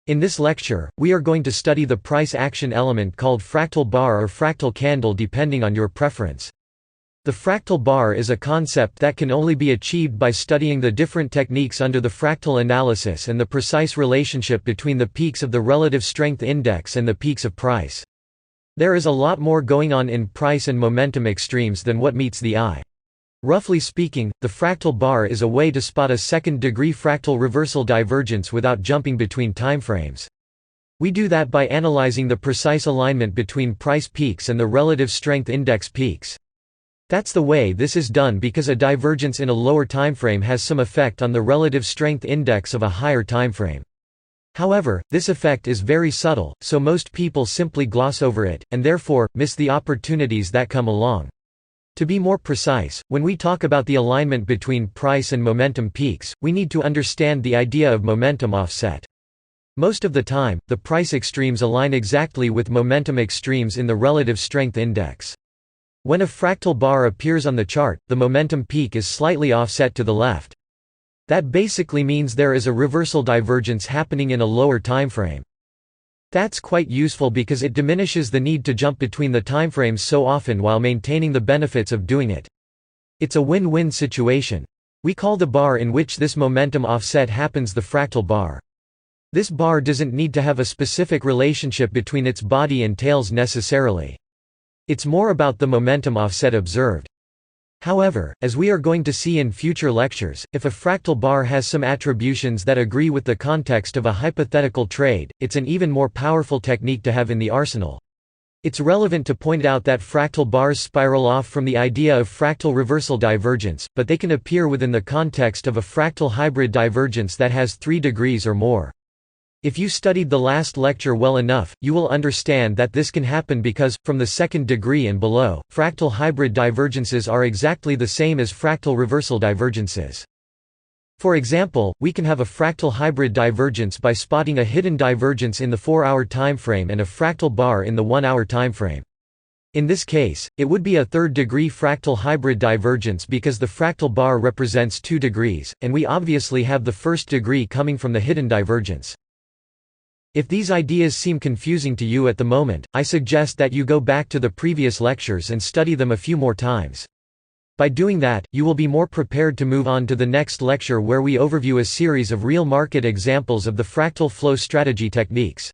In this lecture, we are going to study the price action element called fractal bar or fractal candle depending on your preference. The fractal bar is a concept that can only be achieved by studying the different techniques under the fractal analysis and the precise relationship between the peaks of the relative strength index and the peaks of price. There is a lot more going on in price and momentum extremes than what meets the eye. Roughly speaking, the fractal bar is a way to spot a second-degree fractal reversal divergence without jumping between timeframes. We do that by analyzing the precise alignment between price peaks and the relative strength index peaks. That's the way this is done because a divergence in a lower timeframe has some effect on the relative strength index of a higher timeframe. However, this effect is very subtle, so most people simply gloss over it, and therefore, miss the opportunities that come along. To be more precise, when we talk about the alignment between price and momentum peaks, we need to understand the idea of momentum offset. Most of the time, the price extremes align exactly with momentum extremes in the relative strength index. When a fractal bar appears on the chart, the momentum peak is slightly offset to the left. That basically means there is a reversal divergence happening in a lower timeframe. That's quite useful because it diminishes the need to jump between the timeframes so often while maintaining the benefits of doing it. It's a win-win situation. We call the bar in which this momentum offset happens the fractal bar. This bar doesn't need to have a specific relationship between its body and tails necessarily. It's more about the momentum offset observed. However, as we are going to see in future lectures, if a fractal bar has some attributions that agree with the context of a hypothetical trade, it's an even more powerful technique to have in the arsenal. It's relevant to point out that fractal bars spiral off from the idea of fractal reversal divergence, but they can appear within the context of a fractal hybrid divergence that has 3 degrees or more. If you studied the last lecture well enough, you will understand that this can happen because, from the second degree and below, fractal hybrid divergences are exactly the same as fractal reversal divergences. For example, we can have a fractal hybrid divergence by spotting a hidden divergence in the 4-hour timeframe and a fractal bar in the 1-hour timeframe. In this case, it would be a third-degree fractal hybrid divergence because the fractal bar represents 2 degrees, and we obviously have the first degree coming from the hidden divergence. If these ideas seem confusing to you at the moment, I suggest that you go back to the previous lectures and study them a few more times. By doing that, you will be more prepared to move on to the next lecture where we overview a series of real market examples of the fractal flow strategy techniques.